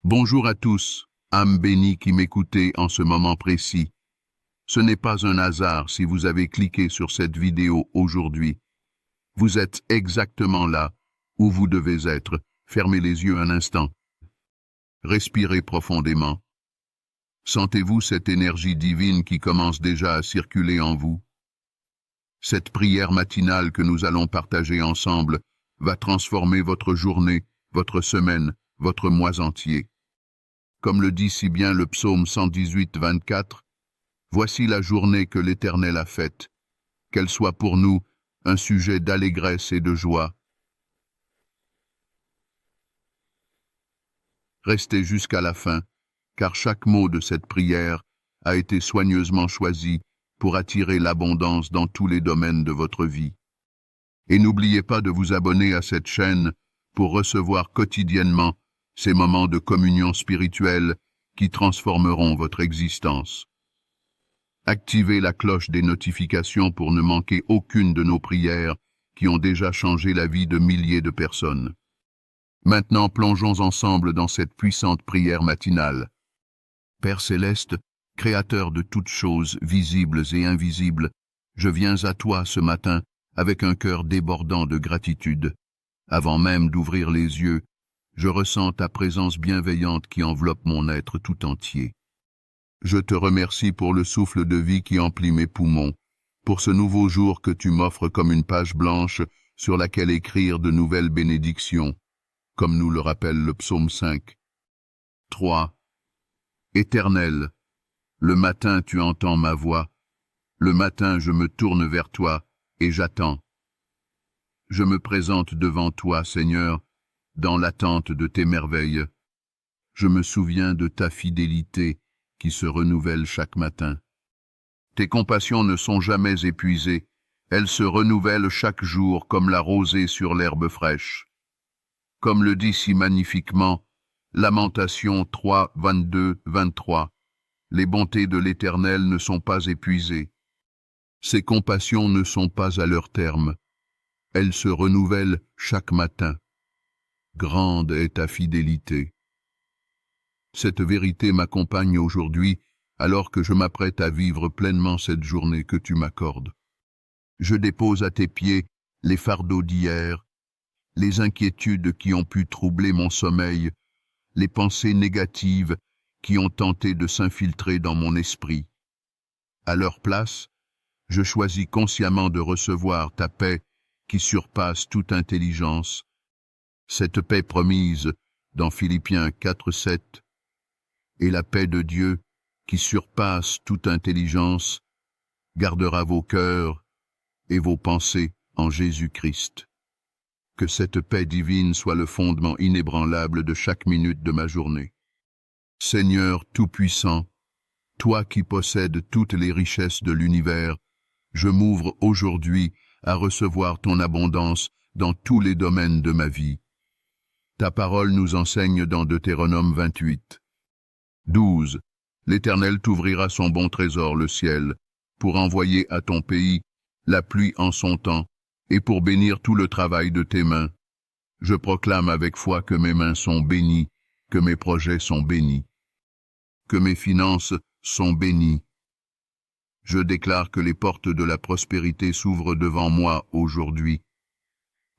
Bonjour à tous, âmes bénies qui m'écoutez en ce moment précis. Ce n'est pas un hasard si vous avez cliqué sur cette vidéo aujourd'hui. Vous êtes exactement là où vous devez être. Fermez les yeux un instant. Respirez profondément. Sentez-vous cette énergie divine qui commence déjà à circuler en vous? Cette prière matinale que nous allons partager ensemble va transformer votre journée, votre semaine, votre mois entier. Comme le dit si bien le psaume 118, 24, « Voici la journée que l'Éternel a faite, qu'elle soit pour nous un sujet d'allégresse et de joie. » Restez jusqu'à la fin, car chaque mot de cette prière a été soigneusement choisi pour attirer l'abondance dans tous les domaines de votre vie. Et n'oubliez pas de vous abonner à cette chaîne pour recevoir quotidiennement ces moments de communion spirituelle qui transformeront votre existence. Activez la cloche des notifications pour ne manquer aucune de nos prières qui ont déjà changé la vie de milliers de personnes. Maintenant, plongeons ensemble dans cette puissante prière matinale. Père céleste, Créateur de toutes choses visibles et invisibles, je viens à toi ce matin avec un cœur débordant de gratitude. Avant même d'ouvrir les yeux, je ressens ta présence bienveillante qui enveloppe mon être tout entier. Je te remercie pour le souffle de vie qui emplit mes poumons, pour ce nouveau jour que tu m'offres comme une page blanche sur laquelle écrire de nouvelles bénédictions, comme nous le rappelle le psaume 5. 3. Éternel, le matin tu entends ma voix, le matin je me tourne vers toi et j'attends. Je me présente devant toi, Seigneur, dans l'attente de tes merveilles. Je me souviens de ta fidélité qui se renouvelle chaque matin. Tes compassions ne sont jamais épuisées, elles se renouvellent chaque jour comme la rosée sur l'herbe fraîche. Comme le dit si magnifiquement Lamentations 3, 22, 23, les bontés de l'Éternel ne sont pas épuisées. Ses compassions ne sont pas à leur terme. Elles se renouvellent chaque matin. Grande est ta fidélité. Cette vérité m'accompagne aujourd'hui alors que je m'apprête à vivre pleinement cette journée que tu m'accordes. Je dépose à tes pieds les fardeaux d'hier, les inquiétudes qui ont pu troubler mon sommeil, les pensées négatives qui ont tenté de s'infiltrer dans mon esprit. À leur place, je choisis consciemment de recevoir ta paix qui surpasse toute intelligence, cette paix promise dans Philippiens 4, 7, et la paix de Dieu qui surpasse toute intelligence gardera vos cœurs et vos pensées en Jésus-Christ. Que cette paix divine soit le fondement inébranlable de chaque minute de ma journée. Seigneur Tout-Puissant, toi qui possèdes toutes les richesses de l'univers, je m'ouvre aujourd'hui à recevoir ton abondance dans tous les domaines de ma vie. Ta parole nous enseigne dans Deutéronome 28. 12. L'Éternel t'ouvrira son bon trésor, le ciel, pour envoyer à ton pays la pluie en son temps, et pour bénir tout le travail de tes mains. Je proclame avec foi que mes mains sont bénies, que mes projets sont bénis, que mes finances sont bénies. Je déclare que les portes de la prospérité s'ouvrent devant moi aujourd'hui,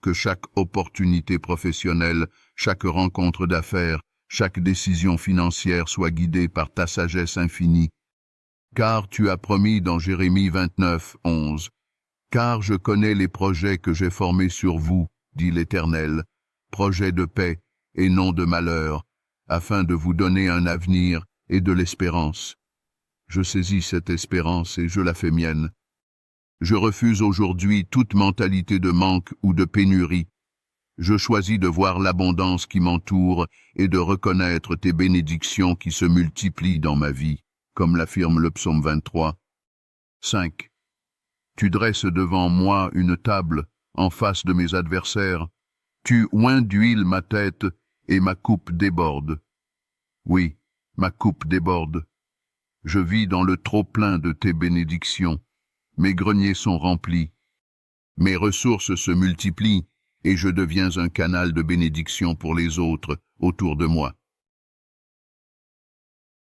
que chaque opportunité professionnelle, chaque rencontre d'affaires, chaque décision financière soit guidée par ta sagesse infinie. Car tu as promis dans Jérémie 29, 11, « Car je connais les projets que j'ai formés sur vous, dit l'Éternel, projets de paix et non de malheur, afin de vous donner un avenir et de l'espérance. » Je saisis cette espérance et je la fais mienne. Je refuse aujourd'hui toute mentalité de manque ou de pénurie. Je choisis de voir l'abondance qui m'entoure et de reconnaître tes bénédictions qui se multiplient dans ma vie, comme l'affirme le psaume 23. 5. Tu dresses devant moi une table en face de mes adversaires. Tu oins d'huile ma tête et ma coupe déborde. Oui, ma coupe déborde. Je vis dans le trop-plein de tes bénédictions. Mes greniers sont remplis. Mes ressources se multiplient et je deviens un canal de bénédiction pour les autres autour de moi.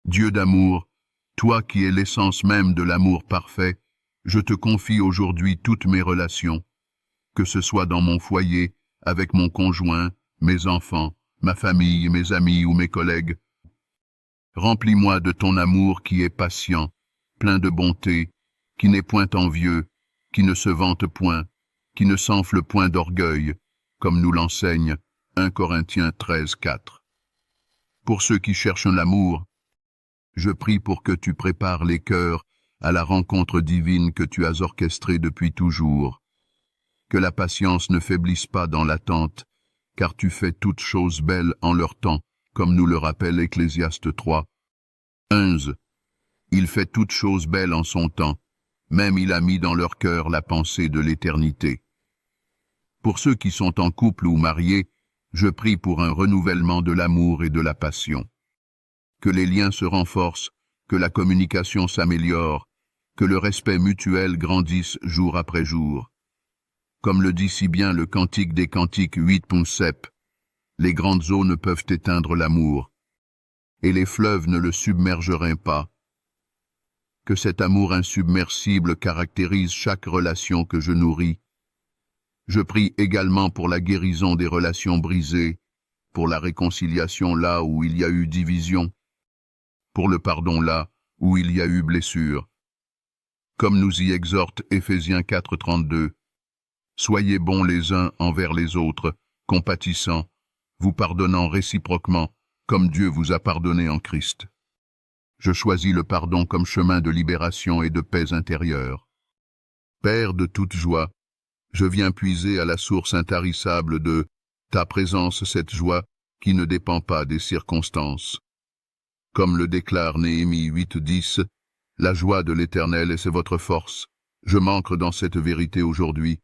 Dieu d'amour, toi qui es l'essence même de l'amour parfait, je te confie aujourd'hui toutes mes relations, que ce soit dans mon foyer, avec mon conjoint, mes enfants, ma famille, mes amis ou mes collègues. Remplis-moi de ton amour qui est patient, plein de bonté, qui n'est point envieux, qui ne se vante point, qui ne s'enfle point d'orgueil, comme nous l'enseigne 1 Corinthiens 13, 4. Pour ceux qui cherchent l'amour, je prie pour que tu prépares les cœurs à la rencontre divine que tu as orchestrée depuis toujours. Que la patience ne faiblisse pas dans l'attente, car tu fais toutes choses belles en leur temps, comme nous le rappelle Ecclésiaste 3, 11. Il fait toutes choses belles en son temps, même il a mis dans leur cœur la pensée de l'éternité. Pour ceux qui sont en couple ou mariés, je prie pour un renouvellement de l'amour et de la passion. Que les liens se renforcent, que la communication s'améliore, que le respect mutuel grandisse jour après jour. Comme le dit si bien le Cantique des Cantiques 8.7, les grandes eaux ne peuvent éteindre l'amour, et les fleuves ne le submergeraient pas. Que cet amour insubmersible caractérise chaque relation que je nourris. Je prie également pour la guérison des relations brisées, pour la réconciliation là où il y a eu division, pour le pardon là où il y a eu blessure. Comme nous y exhorte Éphésiens 4.32, soyez bons les uns envers les autres, compatissants, vous pardonnant réciproquement, comme Dieu vous a pardonné en Christ. Je choisis le pardon comme chemin de libération et de paix intérieure. Père de toute joie, je viens puiser à la source intarissable de ta présence cette joie qui ne dépend pas des circonstances. Comme le déclare Néhémie 8.10, la joie de l'Éternel c'est votre force. Je m'ancre dans cette vérité aujourd'hui,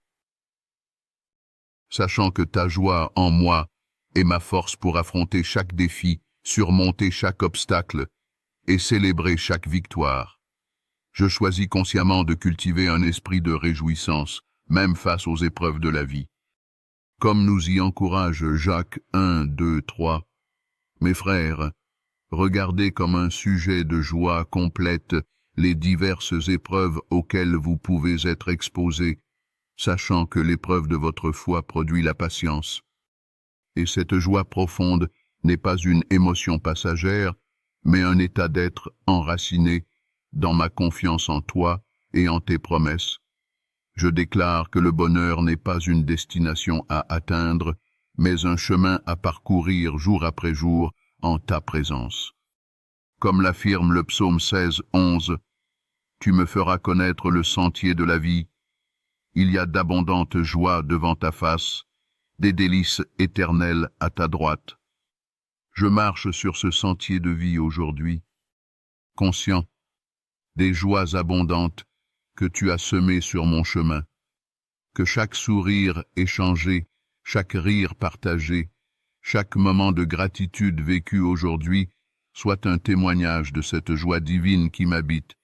sachant que ta joie en moi est ma force pour affronter chaque défi, surmonter chaque obstacle et célébrer chaque victoire. Je choisis consciemment de cultiver un esprit de réjouissance, même face aux épreuves de la vie. Comme nous y encourage Jacques 1, 2, 3, mes frères, regardez comme un sujet de joie complète les diverses épreuves auxquelles vous pouvez être exposés, sachant que l'épreuve de votre foi produit la patience. Et cette joie profonde n'est pas une émotion passagère, mais un état d'être enraciné dans ma confiance en toi et en tes promesses. Je déclare que le bonheur n'est pas une destination à atteindre, mais un chemin à parcourir jour après jour en ta présence. Comme l'affirme le psaume 16, 11, « Tu me feras connaître le sentier de la vie. Il y a d'abondantes joies devant ta face, des délices éternelles à ta droite. » Je marche sur ce sentier de vie aujourd'hui, conscient des joies abondantes que tu as semées sur mon chemin. Que chaque sourire échangé, chaque rire partagé, chaque moment de gratitude vécu aujourd'hui soit un témoignage de cette joie divine qui m'habite.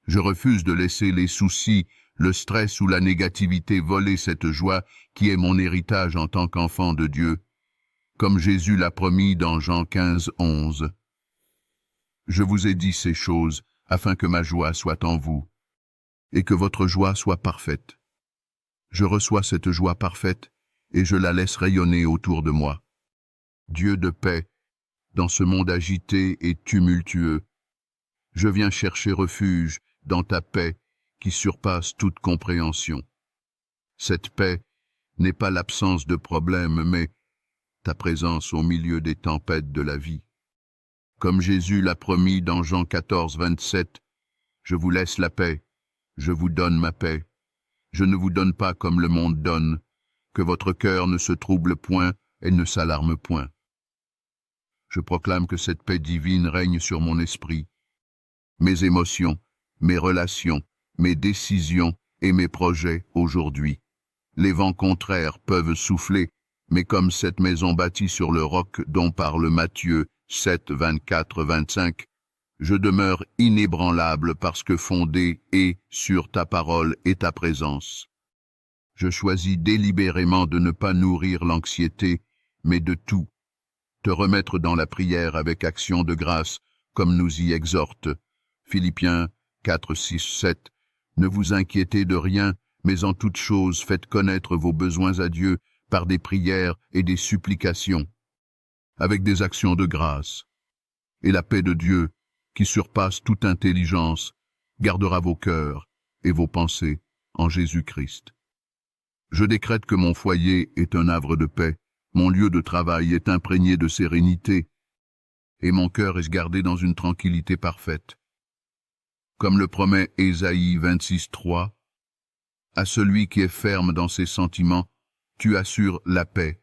Je refuse de laisser les soucis, le stress ou la négativité voler cette joie qui est mon héritage en tant qu'enfant de Dieu, comme Jésus l'a promis dans Jean 15, 11. Je vous ai dit ces choses afin que ma joie soit en vous, et que votre joie soit parfaite. Je reçois cette joie parfaite, et je la laisse rayonner autour de moi. Dieu de paix, dans ce monde agité et tumultueux, je viens chercher refuge dans ta paix qui surpasse toute compréhension. Cette paix n'est pas l'absence de problèmes, mais ta présence au milieu des tempêtes de la vie. Comme Jésus l'a promis dans Jean 14, 27, « Je vous laisse la paix, je vous donne ma paix. Je ne vous donne pas comme le monde donne, que votre cœur ne se trouble point et ne s'alarme point. » Je proclame que cette paix divine règne sur mon esprit. Mes émotions, mes relations, mes décisions et mes projets aujourd'hui. Les vents contraires peuvent souffler, mais comme cette maison bâtie sur le roc dont parle Matthieu 7, 24, 25, je demeure inébranlable parce que fondé est sur ta parole et ta présence. Je choisis délibérément de ne pas nourrir l'anxiété, mais de tout, te remettre dans la prière avec action de grâce comme nous y exhorte Philippiens 4, 6, 7. Ne vous inquiétez de rien, mais en toute chose faites connaître vos besoins à Dieu par des prières et des supplications, avec des actions de grâce. Et la paix de Dieu, qui surpasse toute intelligence, gardera vos cœurs et vos pensées en Jésus-Christ. Je décrète que mon foyer est un havre de paix, mon lieu de travail est imprégné de sérénité, et mon cœur est gardé dans une tranquillité parfaite. Comme le promet Ésaïe 26, 3, à celui qui est ferme dans ses sentiments, tu assures la paix,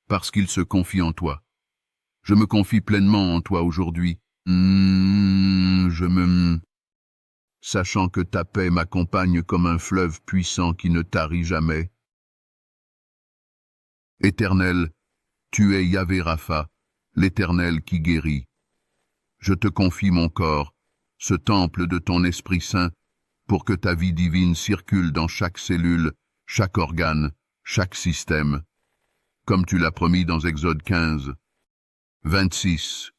parce qu'il se confie en toi. Je me confie pleinement en toi aujourd'hui. Sachant que ta paix m'accompagne comme un fleuve puissant qui ne tarit jamais. Éternel, tu es Yahvé Rapha, l'Éternel qui guérit. Je te confie mon corps, ce temple de ton Esprit Saint, pour que ta vie divine circule dans chaque cellule, chaque organe, chaque système, comme tu l'as promis dans Exode 15. 26.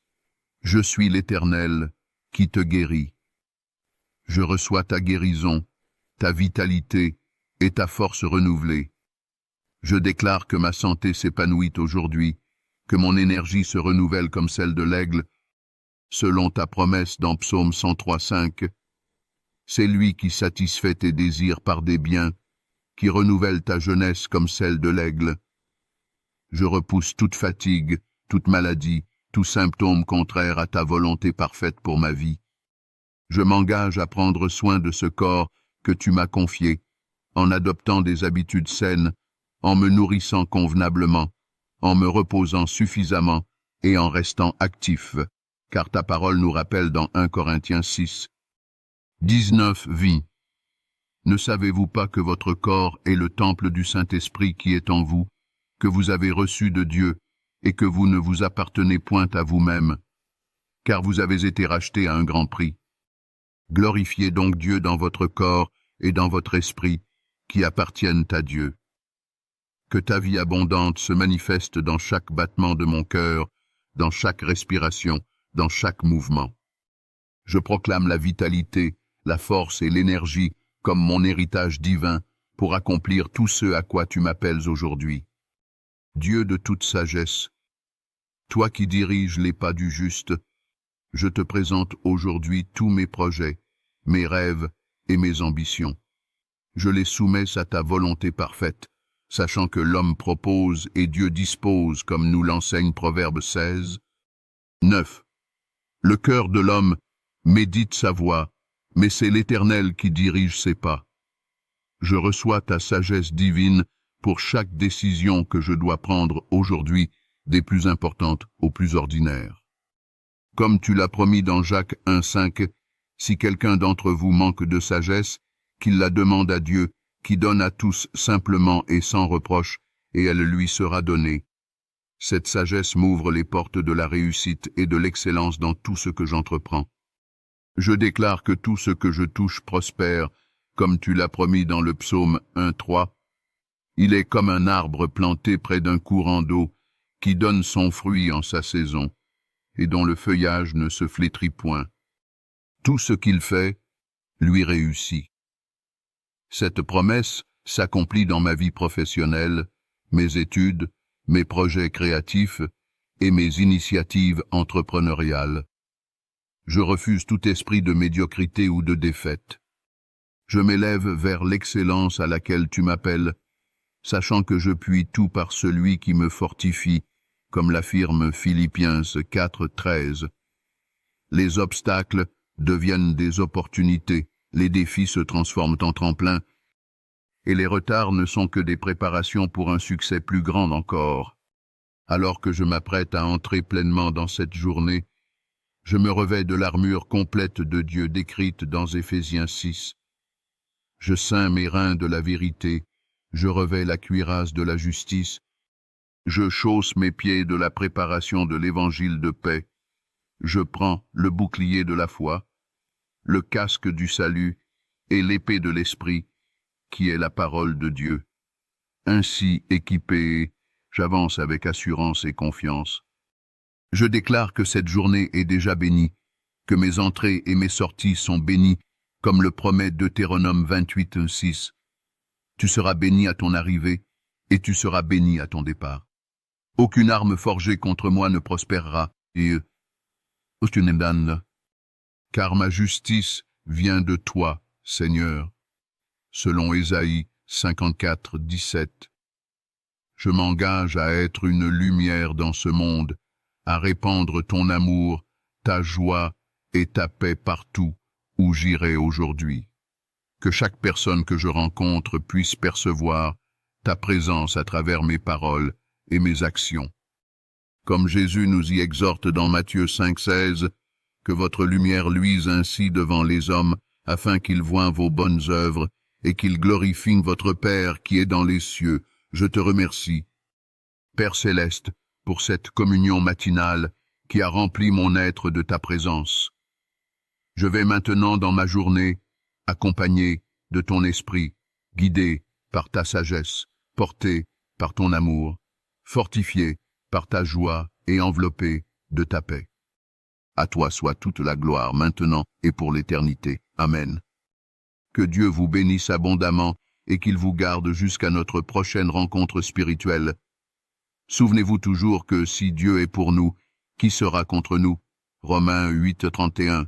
Je suis l'Éternel qui te guérit. Je reçois ta guérison, ta vitalité et ta force renouvelée. Je déclare que ma santé s'épanouit aujourd'hui, que mon énergie se renouvelle comme celle de l'aigle, selon ta promesse dans Psaume 103, 5. C'est lui qui satisfait tes désirs par des biens, qui renouvelle ta jeunesse comme celle de l'aigle. Je repousse toute fatigue, toute maladie, tout symptôme contraire à ta volonté parfaite pour ma vie. Je m'engage à prendre soin de ce corps que tu m'as confié, en adoptant des habitudes saines, en me nourrissant convenablement, en me reposant suffisamment et en restant actif, car ta parole nous rappelle dans 1 Corinthiens 6. 19. Vie. Ne savez-vous pas que votre corps est le temple du Saint-Esprit qui est en vous, que vous avez reçu de Dieu, et que vous ne vous appartenez point à vous-même, car vous avez été rachetés à un grand prix. Glorifiez donc Dieu dans votre corps et dans votre esprit, qui appartiennent à Dieu. Que ta vie abondante se manifeste dans chaque battement de mon cœur, dans chaque respiration, dans chaque mouvement. Je proclame la vitalité, la force et l'énergie comme mon héritage divin pour accomplir tout ce à quoi tu m'appelles aujourd'hui. Dieu de toute sagesse, toi qui diriges les pas du juste, je te présente aujourd'hui tous mes projets, mes rêves et mes ambitions. Je les soumets à ta volonté parfaite, sachant que l'homme propose et Dieu dispose, comme nous l'enseigne Proverbe 16. 9. Le cœur de l'homme médite sa voie, mais c'est l'Éternel qui dirige ses pas. Je reçois ta sagesse divine pour chaque décision que je dois prendre aujourd'hui, des plus importantes aux plus ordinaires. Comme tu l'as promis dans Jacques 1,5, si quelqu'un d'entre vous manque de sagesse, qu'il la demande à Dieu, qui donne à tous simplement et sans reproche, et elle lui sera donnée. Cette sagesse m'ouvre les portes de la réussite et de l'excellence dans tout ce que j'entreprends. Je déclare que tout ce que je touche prospère, comme tu l'as promis dans le psaume 1,3. Il est comme un arbre planté près d'un courant d'eau, qui donne son fruit en sa saison, et dont le feuillage ne se flétrit point. Tout ce qu'il fait lui réussit. Cette promesse s'accomplit dans ma vie professionnelle, mes études, mes projets créatifs et mes initiatives entrepreneuriales. Je refuse tout esprit de médiocrité ou de défaite. Je m'élève vers l'excellence à laquelle tu m'appelles, sachant que je puis tout par celui qui me fortifie, comme l'affirme Philippiens 4, 13. Les obstacles deviennent des opportunités, les défis se transforment en tremplins, et les retards ne sont que des préparations pour un succès plus grand encore. Alors que je m'apprête à entrer pleinement dans cette journée, je me revêts de l'armure complète de Dieu décrite dans Éphésiens 6. Je ceins mes reins de la vérité, je revêts la cuirasse de la justice, je chausse mes pieds de la préparation de l'évangile de paix, je prends le bouclier de la foi, le casque du salut et l'épée de l'esprit, qui est la parole de Dieu. Ainsi équipé, j'avance avec assurance et confiance. Je déclare que cette journée est déjà bénie, que mes entrées et mes sorties sont bénies, comme le promet Deutéronome 28:6. Tu seras béni à ton arrivée, et tu seras béni à ton départ. Aucune arme forgée contre moi ne prospérera, et car ma justice vient de toi, Seigneur. Selon Ésaïe 54:17. Je m'engage à être une lumière dans ce monde, à répandre ton amour, ta joie et ta paix partout où j'irai aujourd'hui. Que chaque personne que je rencontre puisse percevoir ta présence à travers mes paroles et mes actions. Comme Jésus nous y exhorte dans Matthieu 5:16, que votre lumière luise ainsi devant les hommes, afin qu'ils voient vos bonnes œuvres et qu'ils glorifient votre Père qui est dans les cieux. Je te remercie, Père céleste, pour cette communion matinale qui a rempli mon être de ta présence. Je vais maintenant dans ma journée, accompagné de ton esprit, guidé par ta sagesse, porté par ton amour, fortifié par ta joie et enveloppé de ta paix. À toi soit toute la gloire maintenant et pour l'éternité. Amen. Que Dieu vous bénisse abondamment et qu'il vous garde jusqu'à notre prochaine rencontre spirituelle. Souvenez-vous toujours que si Dieu est pour nous, qui sera contre nous? Romains 8:31.